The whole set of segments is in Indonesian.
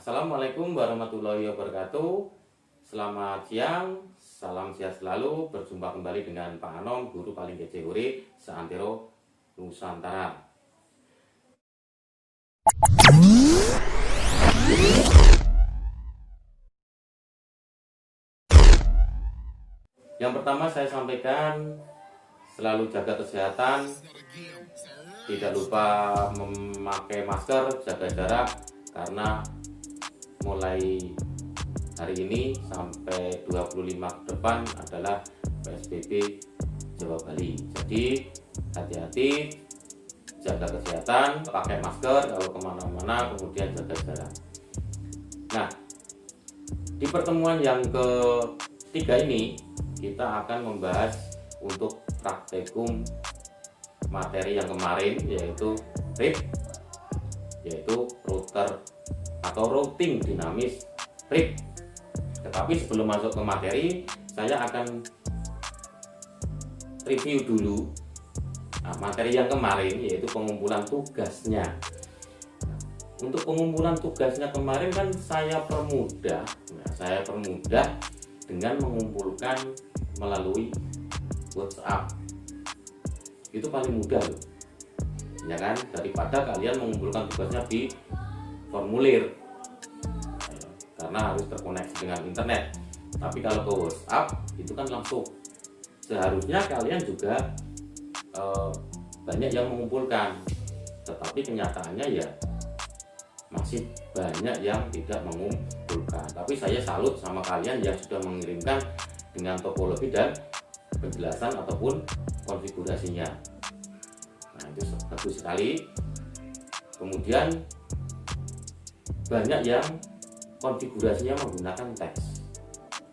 Assalamualaikum warahmatullahi wabarakatuh. Selamat siang, salam sehat selalu. Berjumpa kembali dengan Pak Anom, guru paling kece ure seantero Nusantara. Yang pertama saya sampaikan, selalu jaga kesehatan, tidak lupa memakai masker, jaga jarak, karena mulai hari ini sampai 25 ke depan adalah PSBB Jawa Bali. Jadi hati-hati, jaga kesehatan, pakai masker kalau kemana-mana, kemudian jaga jarak. Nah, di pertemuan yang ketiga ini kita akan membahas untuk praktikum materi yang kemarin, yaitu RIP, yaitu router atau routing dinamis RIP. Tetapi sebelum masuk ke materi, saya akan review dulu materi yang kemarin, yaitu pengumpulan tugasnya. Untuk pengumpulan tugasnya kemarin kan saya permudah dengan mengumpulkan melalui WhatsApp. Itu paling mudah loh, ya kan, daripada kalian mengumpulkan tugasnya di formulir, karena harus terkoneksi dengan internet. Tapi kalau ke WhatsApp itu kan langsung. Seharusnya kalian juga banyak yang mengumpulkan, tetapi kenyataannya ya masih banyak yang tidak mengumpulkan. Tapi saya salut sama kalian yang sudah mengirimkan dengan topologi dan penjelasan ataupun konfigurasinya. Nah, itu bagus sekali. Kemudian banyak yang konfigurasinya menggunakan teks,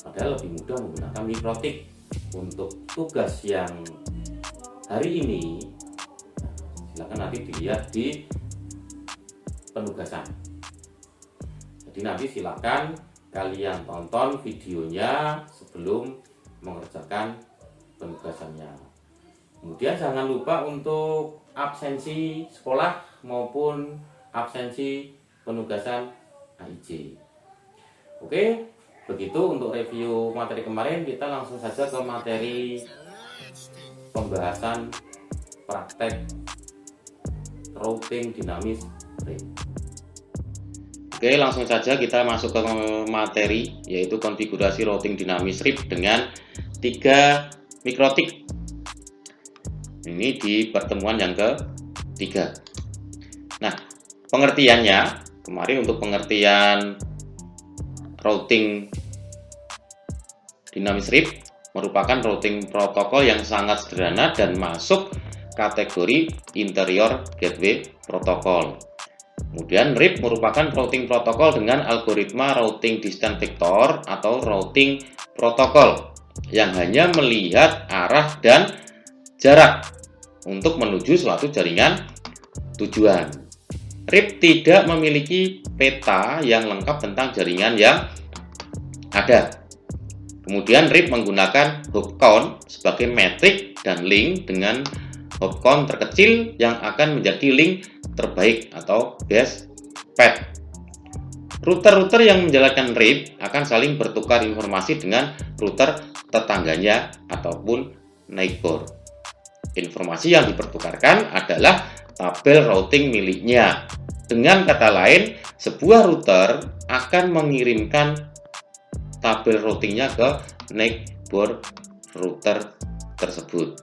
padahal lebih mudah menggunakan mikrotik. Untuk tugas yang hari ini, silakan nanti dilihat di penugasan. Jadi nanti silakan kalian tonton videonya sebelum mengerjakan penugasannya. Kemudian jangan lupa untuk absensi sekolah maupun absensi penugasan AIJ. Oke, begitu untuk review materi kemarin. Kita langsung saja ke materi pembahasan praktek routing dinamis RIP. Oke, langsung saja kita masuk ke materi, yaitu konfigurasi routing dinamis RIP dengan 3 mikrotik. Ini di pertemuan yang ketiga. Nah, pengertiannya kemarin untuk pengertian routing dinamis RIP merupakan routing protokol yang sangat sederhana dan masuk kategori interior gateway protokol. Kemudian RIP merupakan routing protokol dengan algoritma routing distance vector atau routing protokol yang hanya melihat arah dan jarak untuk menuju suatu jaringan tujuan. RIP tidak memiliki peta yang lengkap tentang jaringan yang ada. Kemudian RIP menggunakan hop count sebagai metrik dan link dengan hop count terkecil yang akan menjadi link terbaik atau best path. Router-router yang menjalankan RIP akan saling bertukar informasi dengan router tetangganya ataupun neighbor. Informasi yang dipertukarkan adalah tabel routing miliknya. Dengan kata lain, sebuah router akan mengirimkan tabel routingnya ke neighbor router tersebut.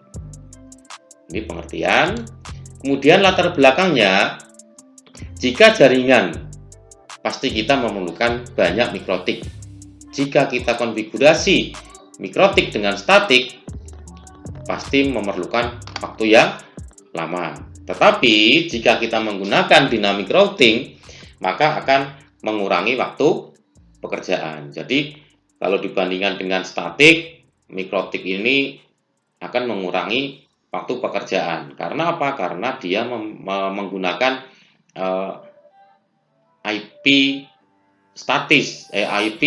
Ini pengertian. Kemudian latar belakangnya, jika jaringan, pasti kita memerlukan banyak mikrotik. Jika kita konfigurasi mikrotik dengan statik, pasti memerlukan waktu yang lama. Tetapi jika kita menggunakan dynamic routing, maka akan mengurangi waktu pekerjaan. Jadi kalau dibandingkan dengan statik, mikrotik ini akan mengurangi waktu pekerjaan. Karena apa? Karena dia menggunakan IP statis, IP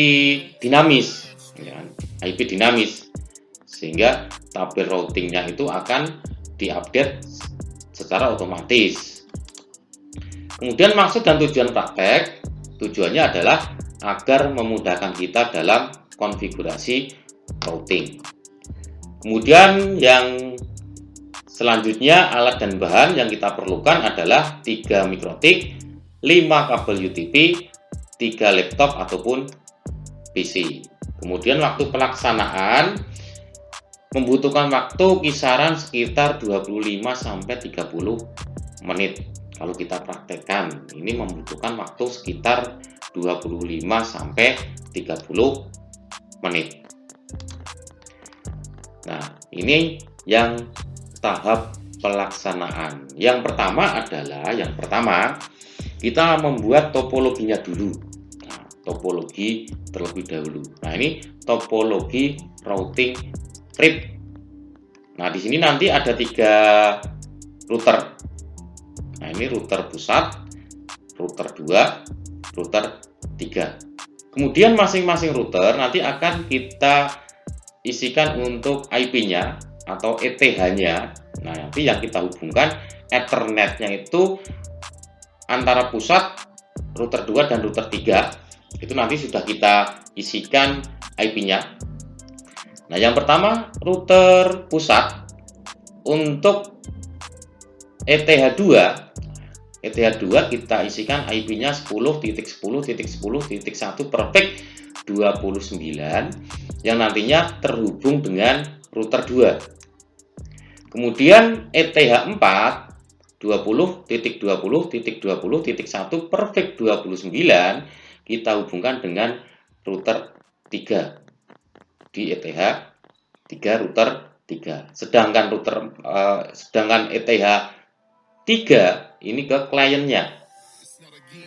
dinamis, IP dinamis, sehingga tabel routingnya itu akan diupdate secara otomatis. Kemudian maksud dan tujuan praktek Tujuannya adalah agar memudahkan kita dalam konfigurasi routing. Kemudian yang selanjutnya alat dan bahan yang kita perlukan adalah 3 mikrotik, 5 kabel UTP, 3 laptop ataupun PC. Kemudian waktu pelaksanaan membutuhkan waktu kisaran sekitar 25-30 menit. Kalau kita praktekkan, ini membutuhkan waktu sekitar 25-30 menit. Nah, ini yang tahap pelaksanaan. Yang pertama kita membuat topologinya dulu. Nah, topologi terlebih dahulu. Nah, ini topologi routing RIP. Nah, di sini nanti ada 3 router. Nah, ini router pusat, router 2, router 3. Kemudian masing-masing router nanti akan kita isikan untuk IP-nya atau ETH-nya. Nah, nanti yang kita hubungkan Ethernet-nya itu antara pusat, router 2 dan router 3. Itu nanti sudah kita isikan IP-nya. Nah, yang pertama router pusat untuk ETH2 kita isikan IP-nya 10.10.10.1 perfect 29 yang nantinya terhubung dengan router 2. Kemudian ETH4 20.20.20.1 perfect 29 kita hubungkan dengan router 3 di ETH3 router 3. Sedangkan ETH3 ini ke kliennya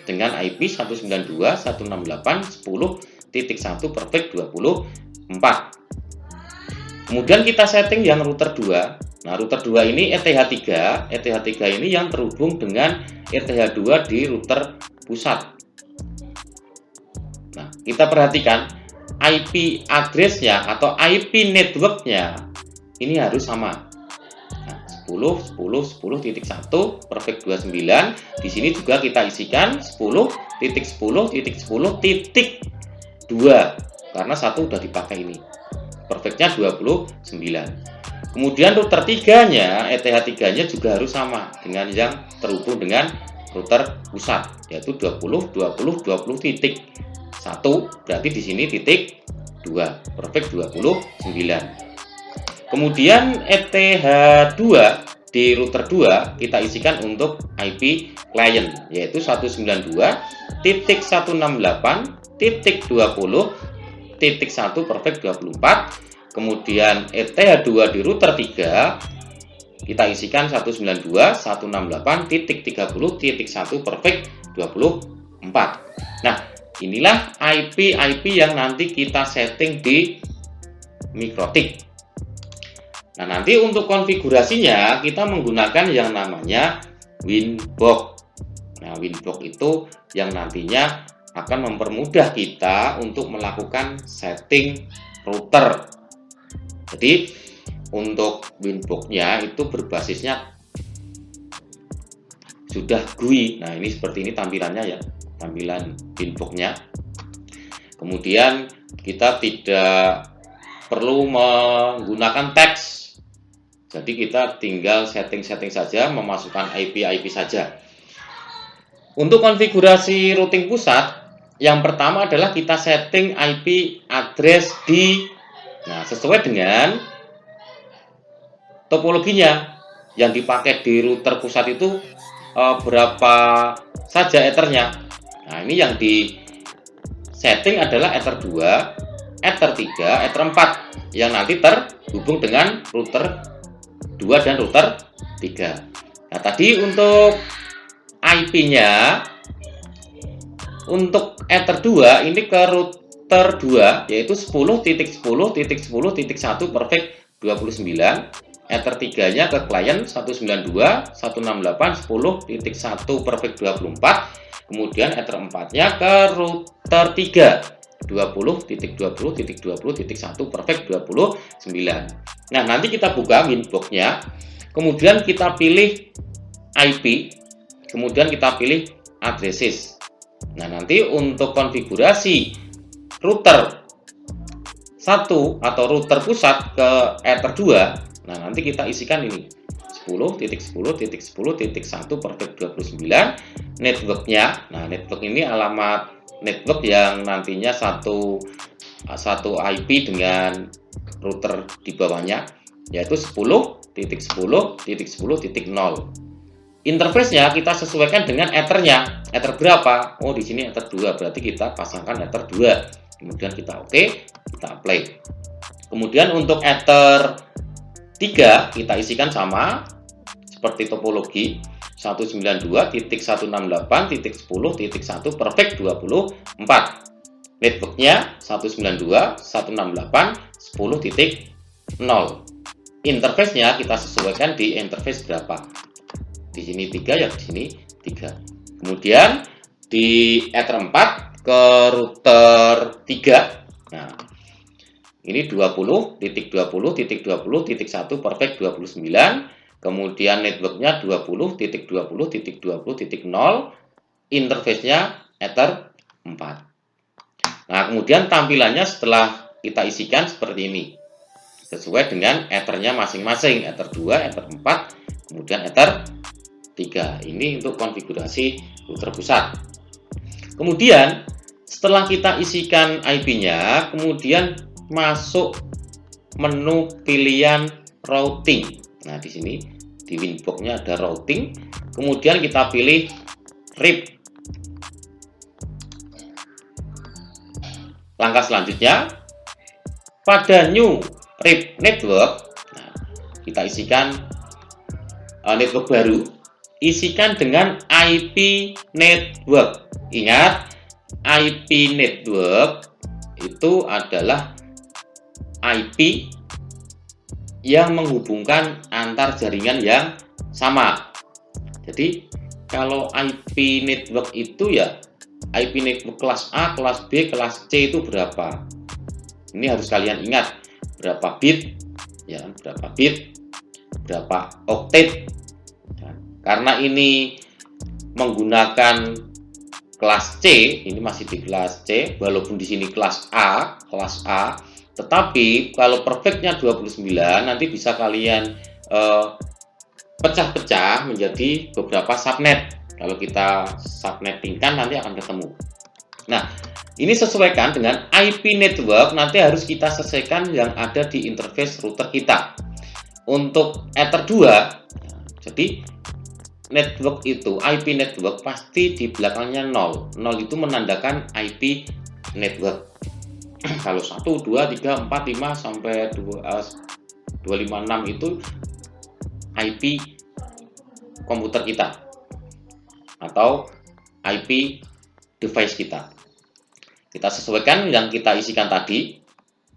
dengan IP 192.168.10.1 perfect 24. Kemudian kita setting yang router 2. Nah, router 2 ini ETH3 ini yang terhubung dengan ETH2 di router pusat. Nah, kita perhatikan IP address-nya atau IP network-nya ini harus sama. Nah, 10.10.10.1 perfect 29. Di sini juga kita isikan 10.10.10.2 karena satu udah dipakai ini. Perfectnya 29. Kemudian router 3-nya, ETH3-nya juga harus sama dengan yang terhubung dengan router pusat, yaitu 20.20.20.1. Berarti di sini titik 2, perfect 29. Kemudian ETH2 di router 2 kita isikan untuk IP client, yaitu 192.168.20.1 perfect 24. Kemudian ETH2 di router 3 kita isikan 192.168.30.1 perfect 24. Nah, inilah IP yang nanti kita setting di mikrotik. Nah, nanti untuk konfigurasinya kita menggunakan yang namanya Winbox. Nah, Winbox itu yang nantinya akan mempermudah kita untuk melakukan setting router. Jadi untuk Winbox-nya itu berbasisnya sudah GUI. Nah, ini seperti ini tampilannya ya, tampilan Winbox-nya. Kemudian kita tidak perlu menggunakan teks. Jadi kita tinggal setting-setting saja, memasukkan IP saja. Untuk konfigurasi routing pusat, yang pertama adalah kita setting IP address di, nah, sesuai dengan topologinya yang dipakai di router pusat itu berapa saja ethernya. Nah, ini yang di setting adalah ether 2, ether 3, ether 4 yang nanti terhubung dengan router 2 dan router 3. Nah, tadi untuk IP-nya untuk ether 2 ini ke router 2 yaitu 10.10.10.1 perfect 29. Ether 3-nya ke klien 192.168.10.1 perfect 24. Kemudian ether 4-nya ke router 3 20.20.20.1 perfect 29. Nah, nanti kita buka Winbox-nya, kemudian kita pilih IP, kemudian kita pilih addresses. Nah, nanti untuk konfigurasi router 1 atau router pusat ke Ether 2, nah nanti kita isikan ini 10.10.10.1/29 networknya. Nah, network ini alamat network yang nantinya satu IP dengan router di bawahnya, yaitu 10.10.10.0. Interface-nya kita sesuaikan dengan Ether-nya. Ether berapa? Oh, di sini Ether 2, berarti kita pasangkan Ether 2. Kemudian kita oke, kita apply. Kemudian untuk Ether 3 kita isikan sama seperti topologi 192.168.10.1/24. Networknya 192.168.10.0. Interface-nya kita sesuaikan di interface berapa. Di sini 3, ya di sini 3. Kemudian di Ether 4 ke router 3. Nah, ini 20.20.20.1/29. Kemudian networknya 20.20.20.0. Interface-nya Ether 4. Nah, kemudian tampilannya setelah kita isikan seperti ini. Sesuai dengan Ether-nya masing-masing. Ether 2, Ether 4, kemudian Ether 3. Ini untuk konfigurasi router pusat. Kemudian setelah kita isikan IP-nya, kemudian masuk menu pilihan routing. Nah, di sini di Winbox-nya ada routing. Kemudian kita pilih RIP. Langkah selanjutnya, pada new RIP network, nah, kita isikan network baru. Isikan dengan IP network. Ingat, IP network itu adalah IP yang menghubungkan antar jaringan yang sama. Jadi kalau IP network itu ya IP network kelas A, kelas B, kelas C itu berapa. Ini harus kalian ingat, berapa bit, ya, berapa bit, berapa oktet. Karena ini menggunakan kelas C, ini masih di kelas C, walaupun di sini kelas A, tetapi kalau perfectnya 29, nanti bisa kalian pecah-pecah menjadi beberapa subnet. Kalau kita subnettingkan nanti akan ketemu. Nah, ini sesuaikan dengan IP network, nanti harus kita sesuaikan yang ada di interface router kita. Untuk Ether 2, jadi network itu, IP network pasti di belakangnya 0. 0 itu menandakan IP network. Kalau 1, 2, 3, 4, 5 sampai 256 itu IP komputer kita atau IP device kita. Kita sesuaikan yang kita isikan tadi,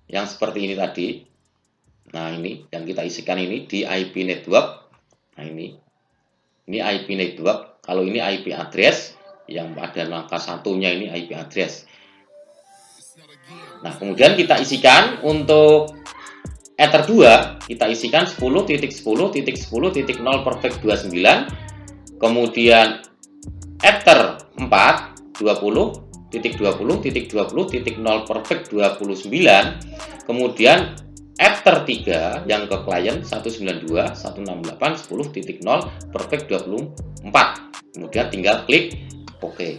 yang seperti ini tadi. Nah, ini yang kita isikan ini di IP network. Nah, ini IP network. Kalau ini IP address, yang ada angka satunya ini IP address. Nah, kemudian kita isikan untuk Ether 2, kita isikan 10.10.10.0/29. Kemudian Ether 4, 20.20.20.0/29. Kemudian Ether 3 yang ke klien 192.168.10.0/24. Kemudian tinggal klik OK.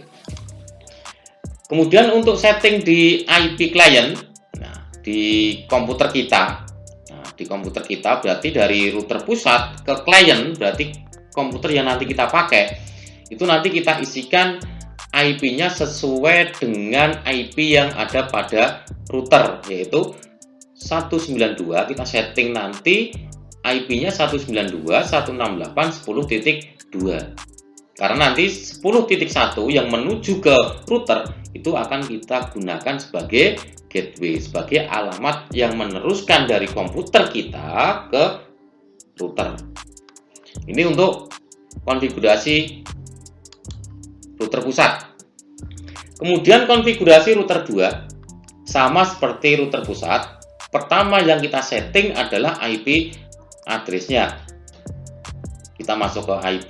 Kemudian untuk setting di IP client, nah, di komputer kita. Nah, di komputer kita berarti dari router pusat ke klien, berarti komputer yang nanti kita pakai, itu nanti kita isikan IP-nya sesuai dengan IP yang ada pada router, yaitu 192. Kita setting nanti IP-nya 192.168.10.2. Karena nanti 10.1 yang menuju ke router itu akan kita gunakan sebagai gateway, sebagai alamat yang meneruskan dari komputer kita ke router. Ini untuk konfigurasi router pusat. Kemudian konfigurasi router 2 sama seperti router pusat. Pertama yang kita setting adalah IP address-nya. Kita masuk ke IP.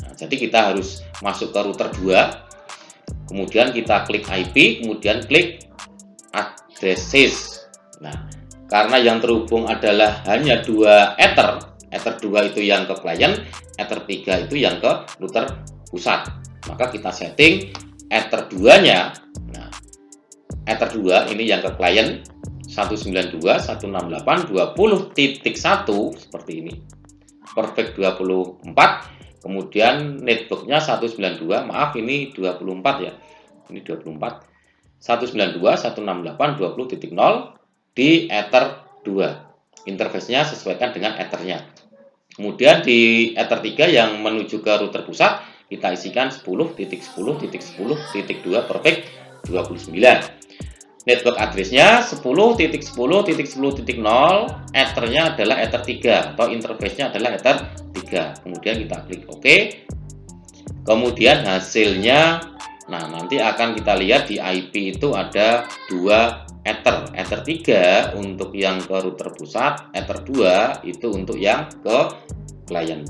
Nah, jadi kita harus masuk ke router 2. kemudian kita klik IP, kemudian klik addresses. Nah, karena yang terhubung adalah hanya 2 Ether 2 itu yang ke klien, Ether 3 itu yang ke router pusat. Maka kita setting Ether 2-nya. Nah, Ether 2 ini yang ke klien 192.168.20.1 seperti ini. Perfect 24. Kemudian networknya 192, maaf ini 24 ya. Ini 24. 192.168.20.0 di Ether 2. Interface-nya sesuaikan dengan Ether-nya. Kemudian di Ether 3 yang menuju ke router pusat, kita isikan 10.10.10.2 perfect 29. Network address-nya 10.10.10.0, Ether-nya adalah Ether 3 atau interface-nya adalah Ether 3. Kemudian kita klik OK. Kemudian hasilnya, nah nanti akan kita lihat di IP itu ada 2 Ether. Ether 3 untuk yang ke router pusat, Ether 2 itu untuk yang ke klien.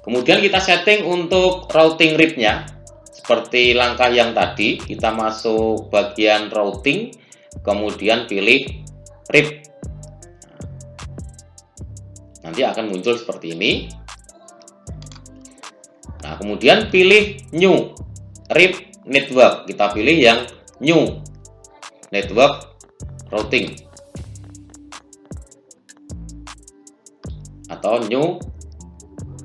Kemudian kita setting untuk routing RIP-nya. Seperti langkah yang tadi, kita masuk bagian routing, kemudian pilih RIP. Nanti akan muncul seperti ini. Nah, kemudian pilih New RIP Network. Kita pilih yang New Network Routing atau New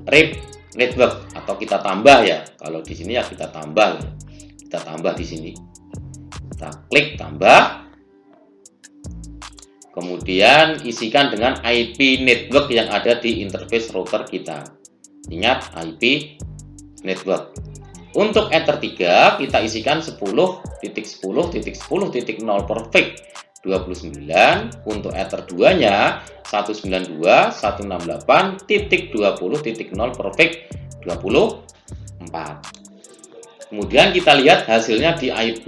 RIP Network, atau kita tambah ya. Kalau di sini ya kita tambah, di sini. Kita klik tambah. Kemudian isikan dengan IP network yang ada di interface router kita. Ingat IP network. Untuk Ether 3 kita isikan 10.10.10.0 perfect 29. Untuk Ether 2-nya 192.168.20.0 perfect 24. Kemudian kita lihat hasilnya di IP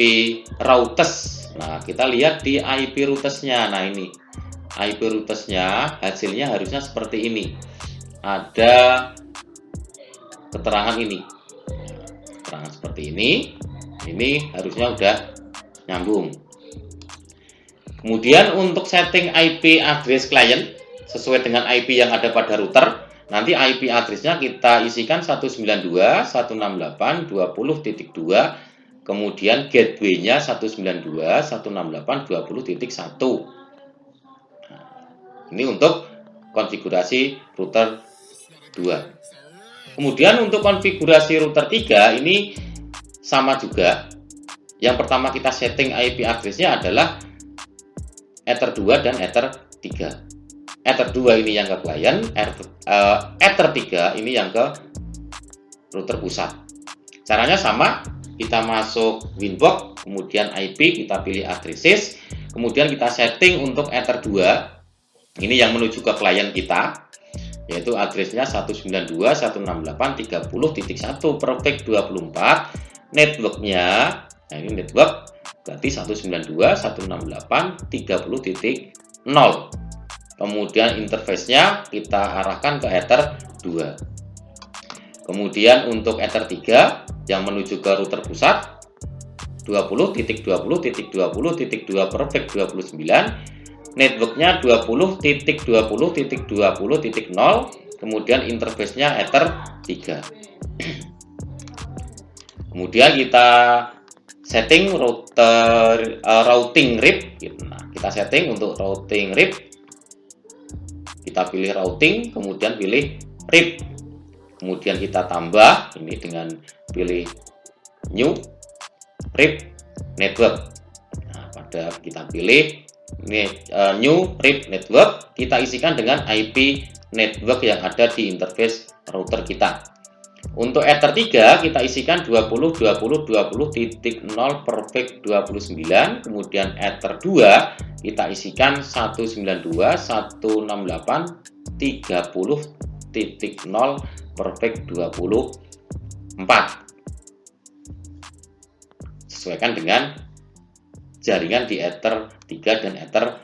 routers. Nah, kita lihat di IP routers-nya. Nah, ini IP routers-nya hasilnya harusnya seperti ini. Ada keterangan ini. Keterangan seperti ini. Ini harusnya udah nyambung. Kemudian untuk setting IP address client sesuai dengan IP yang ada pada router, nanti IP address-nya kita isikan 192.168.20.2, kemudian gateway-nya 192.168.20.1. Ini untuk konfigurasi router 2. Kemudian untuk konfigurasi router 3 ini sama juga. Yang pertama kita setting IP address-nya adalah Ether 2 dan Ether 3. Ether 2 ini yang ke klien, Ether 3 ini yang ke router pusat. Caranya sama, kita masuk Winbox, kemudian IP, kita pilih addresses, kemudian kita setting untuk Ether 2, ini yang menuju ke klien kita, yaitu addressnya 192.168.30.1 perfect 24, networknya, nah ini network, berarti 192.168.30.0. Kemudian interface-nya kita arahkan ke Ether 2. Kemudian untuk Ether 3 yang menuju ke router pusat 20.20.20.2 perfect 29, networknya 20.20.20.0, kemudian interface-nya Ether 3. Kemudian kita setting routing RIP. Nah, kita setting untuk routing RIP. Kita pilih routing, kemudian pilih RIP. Kemudian kita tambah ini dengan pilih New RIP Network. Nah, pada kita pilih New RIP Network, kita isikan dengan IP network yang ada di interface router kita. Untuk Ether 3 kita isikan 20.20.20.0 perfect 29, kemudian Ether 2 kita isikan 192.168.30.0 perfect 24. Sesuaikan dengan jaringan di Ether 3 dan Ether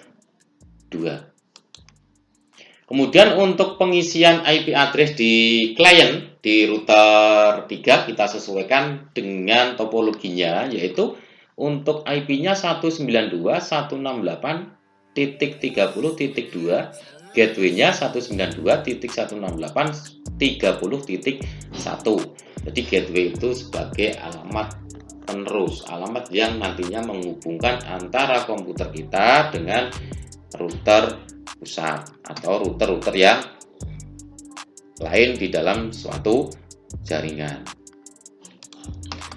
2. Kemudian untuk pengisian IP address di klien di router 3 kita sesuaikan dengan topologinya, yaitu untuk IP-nya 192.168.30.2, gateway-nya 192.168.30.1. Jadi gateway itu sebagai alamat penerus, alamat yang nantinya menghubungkan antara komputer kita dengan router pusat atau router-router yang lain di dalam suatu jaringan.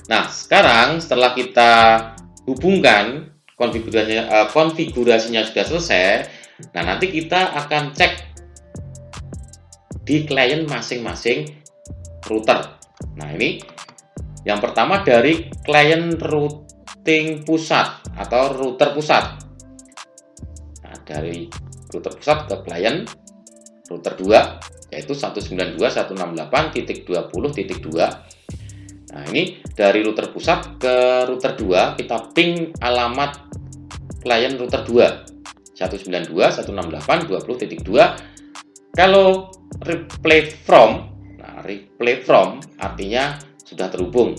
Nah, sekarang setelah kita hubungkan konfigurasinya sudah selesai, nah nanti kita akan cek di klien masing-masing router. Nah, ini yang pertama dari klien routing pusat atau router pusat. Nah, dari router pusat ke klien router 2 yaitu 192.168.20.2. Nah, ini dari router pusat ke router 2 kita ping alamat klien router 2 192.168.20.2. Kalau replay from, nah replay from artinya sudah terhubung.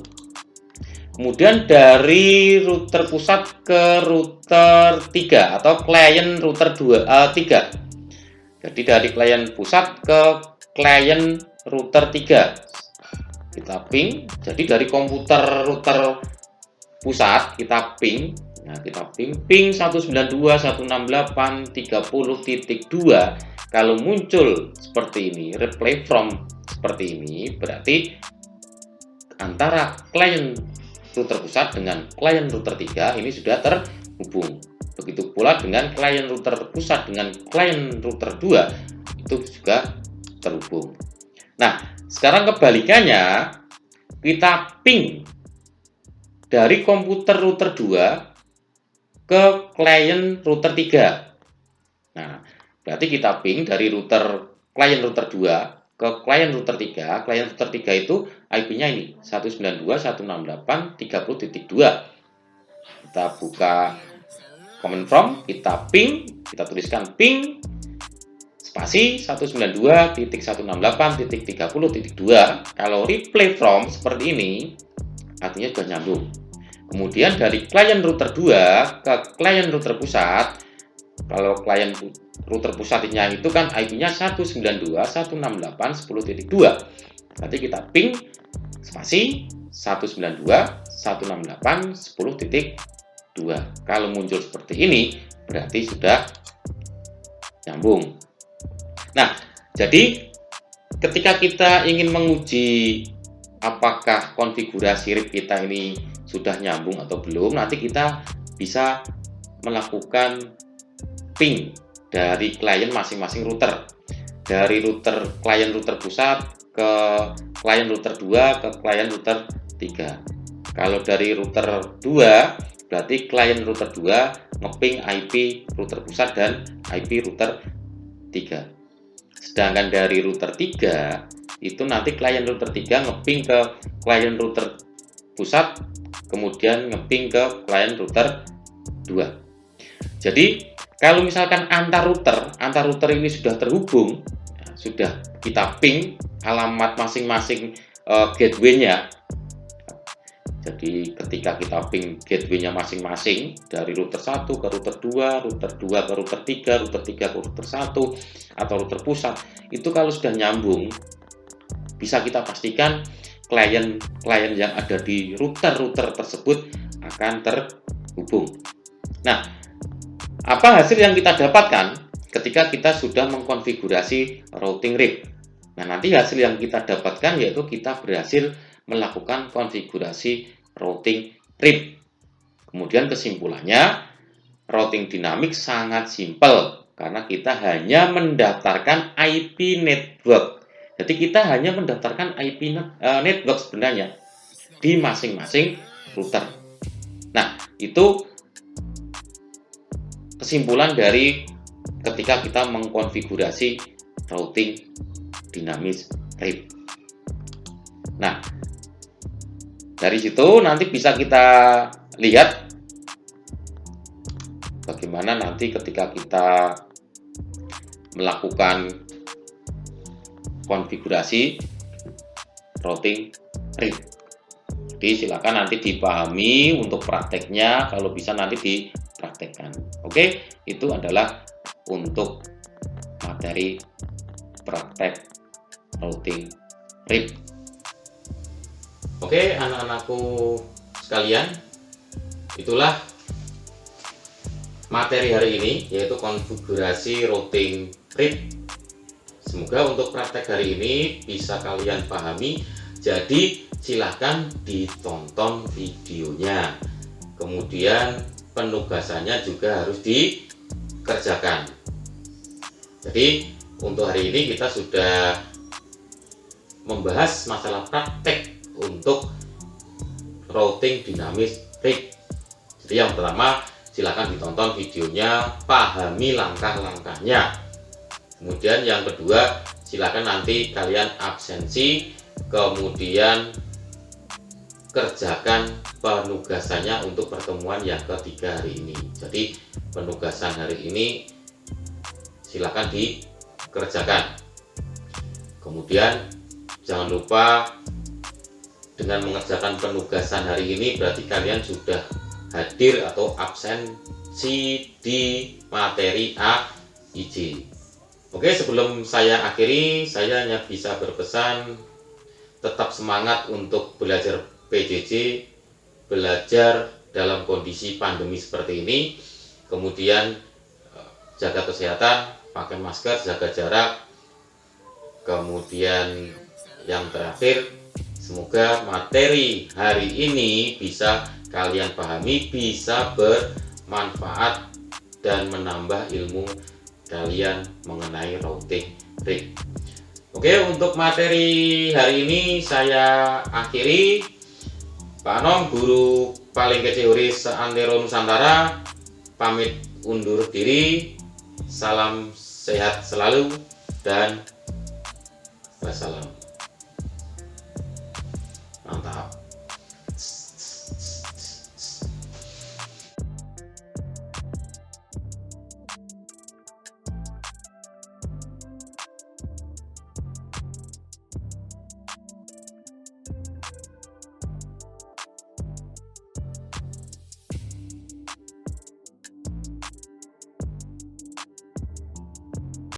Kemudian dari router pusat ke router 3 atau klien router 3. Jadi dari klien pusat ke klien router 3. Kita ping. Jadi dari komputer router pusat kita ping. Nah, kita ping 192.168.30.2. Kalau muncul seperti ini, replay from seperti ini, berarti antara klien router pusat dengan klien router 3 ini sudah terhubung. Begitu pula dengan klien router pusat dengan klien router 2 itu juga terhubung. Nah, sekarang kebalikannya, kita ping dari komputer router 2 ke klien router 3. Nah, berarti kita ping dari klien router 2 ke klien router 3. Klien router 3 itu IP-nya ini 192.168.30.2. Kita buka command prompt, kita ping, kita tuliskan ping spasi 192.168.30.2. Kalau replay from seperti ini artinya sudah nyambung. Kemudian dari klien router 2 ke klien router pusat, kalau klien router pusatnya itu kan IP-nya 192.168.10.2. Berarti kita ping spasi 192.168.10.2. Kalau muncul seperti ini berarti sudah nyambung. Nah, jadi ketika kita ingin menguji apakah konfigurasi RIP kita ini sudah nyambung atau belum, nanti kita bisa melakukan ping dari klien masing-masing router. Dari klien router pusat ke klien router 2 ke klien router 3. Kalau dari router 2 berarti klien router 2 ngeping IP router pusat dan IP router 3. Sedangkan dari router 3 itu nanti klien router 3 ngeping ke klien router pusat, kemudian ngeping ke klien router 2. Jadi kalau misalkan antar router ini sudah terhubung, sudah kita ping alamat masing-masing gateway-nya. Jadi ketika kita ping gateway-nya masing-masing dari router 1 ke router 2, router 2 ke router 3, router 3 ke router 1 atau router pusat, itu kalau sudah nyambung bisa kita pastikan klien-klien yang ada di router-router tersebut akan terhubung. Nah, apa hasil yang kita dapatkan ketika kita sudah mengkonfigurasi routing RIP? Nah, nanti hasil yang kita dapatkan yaitu kita berhasil melakukan konfigurasi routing RIP. Kemudian kesimpulannya, routing dinamik sangat simpel karena kita hanya mendaftarkan IP network. Jadi kita hanya mendaftarkan IP network sebenarnya di masing-masing router. Nah, itu kesimpulan dari ketika kita mengkonfigurasi routing dinamis RIP. Nah, dari situ nanti bisa kita lihat bagaimana nanti ketika kita melakukan konfigurasi routing RIP. Jadi silakan nanti dipahami untuk prakteknya, kalau bisa nanti dipraktekkan. Oke, itu adalah untuk materi praktek routing RIP. Oke, anak-anakku sekalian, itulah materi hari ini, yaitu konfigurasi routing RIP. Semoga untuk praktek hari ini bisa kalian pahami. Jadi silahkan ditonton videonya, kemudian penugasannya juga harus dikerjakan. Jadi untuk hari ini kita sudah membahas masalah praktek untuk routing dinamis RIP. Jadi yang pertama, silakan ditonton videonya, pahami langkah-langkahnya. Kemudian yang kedua, silakan nanti kalian absensi, kemudian kerjakan penugasannya untuk pertemuan yang ketiga hari ini. Jadi penugasan hari ini silakan dikerjakan. Kemudian jangan lupa, dengan mengerjakan penugasan hari ini berarti kalian sudah hadir atau absensi di materi AIJ. Oke, sebelum saya akhiri, saya hanya bisa berpesan tetap semangat untuk belajar PJJ, belajar dalam kondisi pandemi seperti ini. Kemudian jaga kesehatan, pakai masker, jaga jarak. Kemudian yang terakhir, semoga materi hari ini bisa kalian pahami, bisa bermanfaat dan menambah ilmu kalian mengenai routing RIP. Oke, untuk materi hari ini saya akhiri. Pak Anong, guru paling kecil seantero Nusantara, pamit undur diri. Salam sehat selalu dan wassalam.